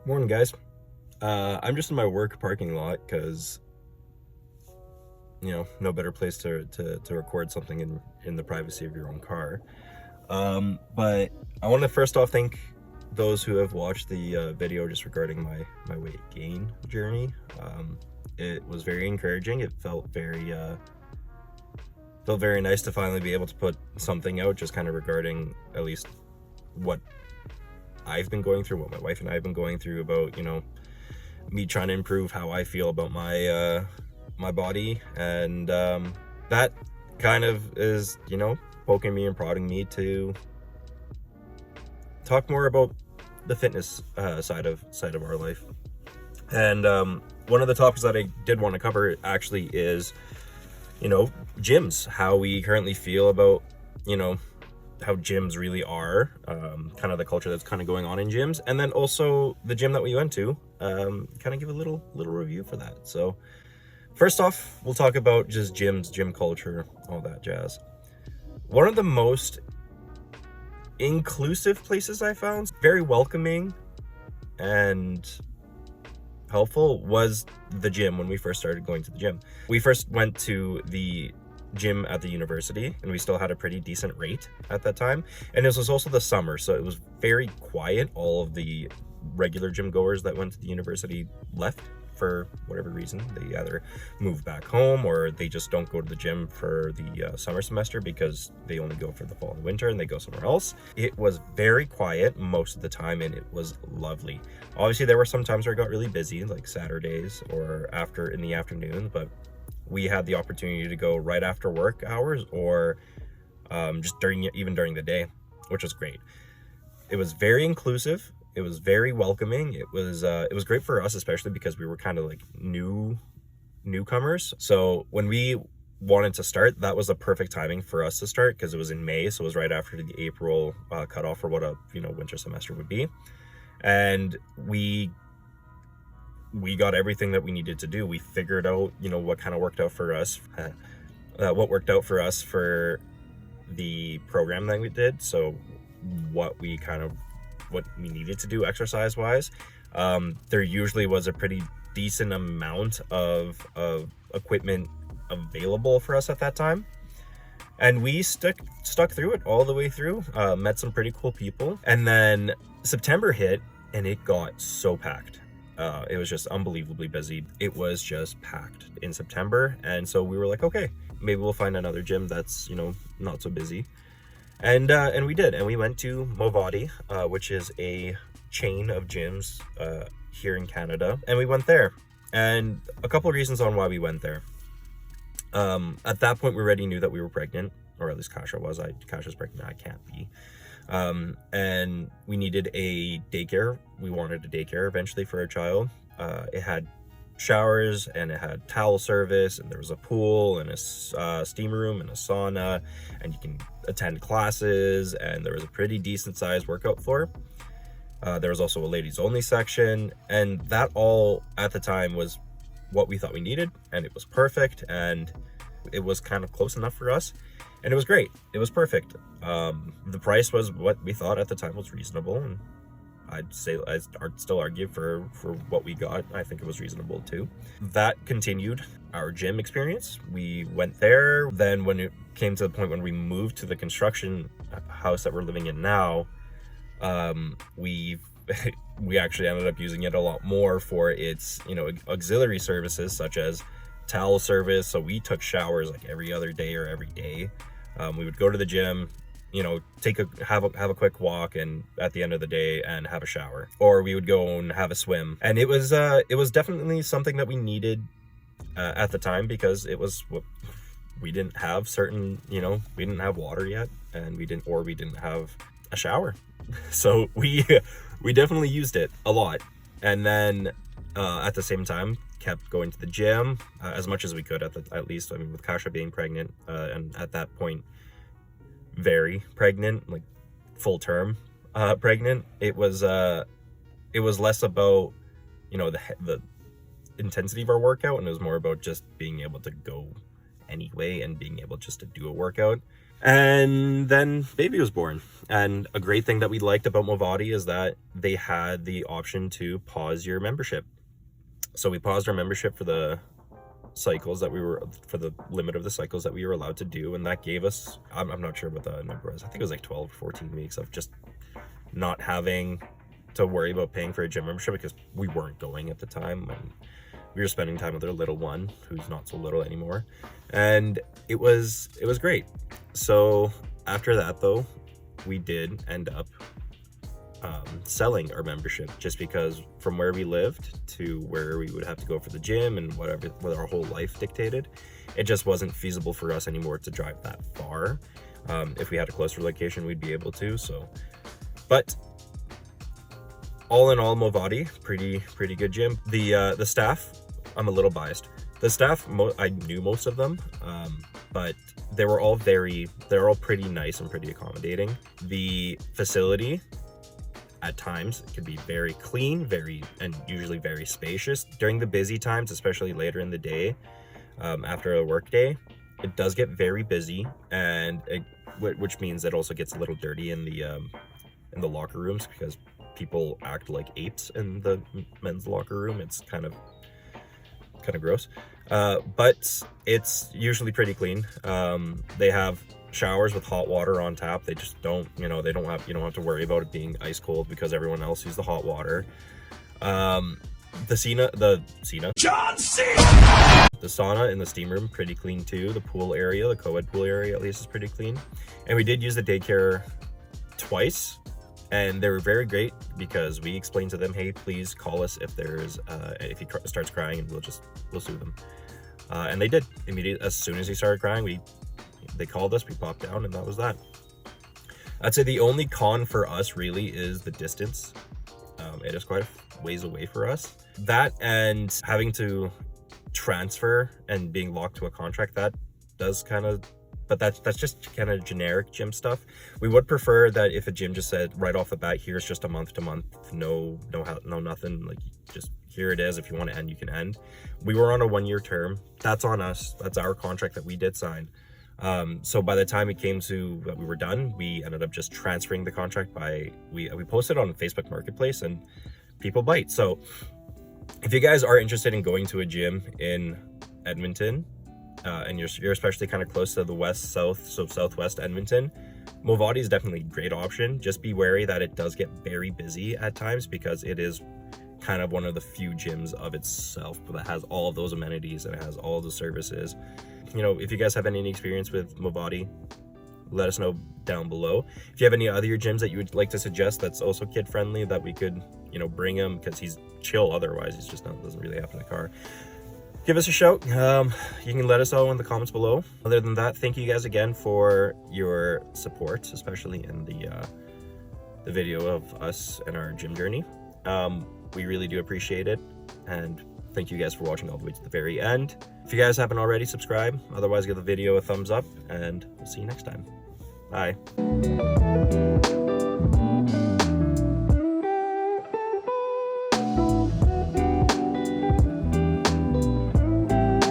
Morning, guys. I'm just in my work parking lot because, no better place to record something in the privacy of your own car. But I want to first off thank those who have watched the video just regarding my weight gain journey. It was very encouraging. It felt very nice to finally be able to put something out just kind of regarding at least what I've been going through, what my wife and I have been going through about, me trying to improve how I feel about my body. And that kind of is, poking me and prodding me to talk more about the fitness side of our life. And one of the topics that I did want to cover actually is, gyms, how we currently feel about, how gyms really are, kind of the culture that's kind of going on in gyms, and then also the gym that we went to, kind of give a little review for that. So first off, we'll talk about just gyms, gym culture, all that jazz. One of the most inclusive places I found, very welcoming and helpful, was the gym. When we first started going to the gym, we first went to the gym at the university, and we still had a pretty decent rate at that time, and this was also the summer, so it was very quiet. All of the regular gym goers that went to the university left for whatever reason. They either moved back home or they just don't go to the gym for the summer semester because they only go for the fall and winter and they go somewhere else. It was very quiet most of the time, and it was lovely. Obviously there were some times where it got really busy, like Saturdays or in the afternoon, but we had the opportunity to go right after work hours or just during the day, which was great. It was very inclusive. It was very welcoming. It was great for us, especially because we were kind of like newcomers. So when we wanted to start, that was the perfect timing for us to start because it was in May, so it was right after the April cutoff for what a winter semester would be, and we got everything that we needed to do. We figured out, what kind of worked out for us, what worked out for us for the program that we did. So what we needed to do exercise wise. There usually was a pretty decent amount of equipment available for us at that time. And we stuck through it all the way through, met some pretty cool people. And then September hit and it got so packed. It was just unbelievably busy. It was just packed in September. And so we were like, okay, maybe we'll find another gym that's, not so busy. And we did. And we went to Movati, which is a chain of gyms here in Canada. And we went there. And a couple of reasons on why we went there. At that point, we already knew that we were pregnant, or at least Kasia was. Kasia's pregnant. I can't be. And we needed a daycare. We wanted a daycare eventually for our child. It had showers and it had towel service, and there was a pool and a steam room and a sauna, and you can attend classes, and there was a pretty decent sized workout floor. There was also a ladies only section, and that all at the time was what we thought we needed, and it was perfect, and it was kind of close enough for us. And it was great. It was perfect. The price was what we thought at the time was reasonable, and I'd still argue for what we got. I think it was reasonable too. That continued our gym experience. We went there. Then when it came to the point when we moved to the construction house that we're living in now, we actually ended up using it a lot more for its auxiliary services, such as towel service. So we took showers like every other day or every day. We would go to the gym, have a quick walk, and at the end of the day, and have a shower, or we would go and have a swim. And it was definitely something that we needed at the time, because it was what we didn't have we didn't have water yet, and we didn't have a shower. So we definitely used it a lot. And then at the same time kept going to the gym as much as we could, at least with Kasia being pregnant, and at that point very pregnant, like full term pregnant. It was less about the intensity of our workout, and it was more about just being able to go anyway and being able just to do a workout. And then baby was born. And a great thing that we liked about Movati is that they had the option to pause your membership. So we paused our membership for the cycles that we were, for the limit of the cycles that we were allowed to do, and that gave us, I'm not sure what the number was, I think it was like 12 or 14 weeks of just not having to worry about paying for a gym membership, because we weren't going at the time, and we were spending time with our little one, who's not so little anymore, and it was great. So after that though, we did end up selling our membership, just because from where we lived to where we would have to go for the gym and whatever, what our whole life dictated, it just wasn't feasible for us anymore to drive that far. If we had a closer location, we'd be able to. So, but all in all, Movati, pretty good gym. The staff, I'm a little biased. The staff, I knew most of them, but they're all pretty nice and pretty accommodating. The facility at times it can be very clean, and usually very spacious. During the busy times, especially later in the day, after a work day, it does get very busy, and which means it also gets a little dirty in the locker rooms, because people act like apes in the men's locker room. It's kind of gross, but it's usually pretty clean. They have showers with hot water on tap. They just don't, you don't have to worry about it being ice cold, because everyone else uses the hot water. The sauna in the steam room, pretty clean too. The pool area, the co-ed pool area at least, is pretty clean. And we did use the daycare twice, and they were very great, because we explained to them, hey, please call us if if he starts crying, and we'll sue them. And they did immediately. As soon as he started crying, they called us, we popped down, and that was that. I'd say the only con for us really is the distance. It is quite a ways away for us. That, and having to transfer and being locked to a contract, that does but that's just kind of generic gym stuff. We would prefer that if a gym just said right off the bat, here's just a month to month, no nothing, like just here it is. If you want to end, you can end. We were on a 1-year term. That's on us. That's our contract that we did sign. So by the time it came to that we were done, we ended up just transferring the contract we posted on Facebook Marketplace, and people bite. So if you guys are interested in going to a gym in Edmonton, and you're especially kind of close to the southwest Edmonton, Movati is definitely a great option. Just be wary that it does get very busy at times, because it is kind of one of the few gyms of itself that has all of those amenities, and it has all the services. If you guys have any experience with Movati, let us know down below. If you have any other gyms that you would like to suggest that's also kid friendly, that we could bring him, because he's chill otherwise, he's just doesn't really have in the car, give us a shout. You can let us know in the comments below. Other than that, thank you guys again for your support, especially in the video of us and our gym journey. We really do appreciate it, and thank you guys for watching all the way to the very end. If you guys haven't already, subscribe. Otherwise, give the video a thumbs up, and we'll see you next time. Bye.